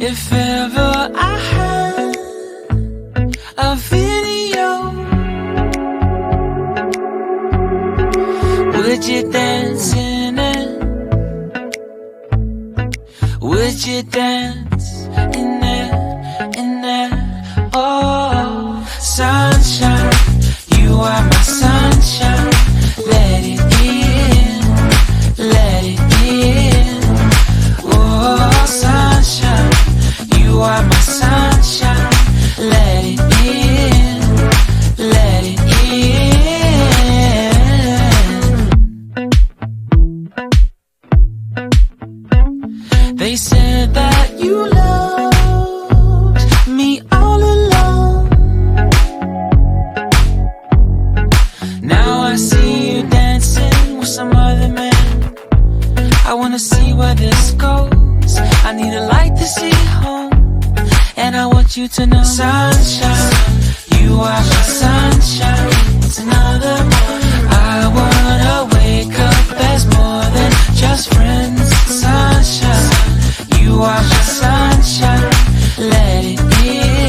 If ever I had a video, would you dance in it? Would you dance in it, in it? Oh, sunshine, you are my sunshine. Let it in, let it in. Oh, sunshine, you are my sunshine. Let it in, let it in. They said that you loved me all along. Now I see you dancing with some other man. I wanna see where this goes. I need a light to see home, and I want you to know, sunshine, you are my sunshine. It's another morning. I wanna wake up as more than just friends. Sunshine, you are my sunshine. Let it in.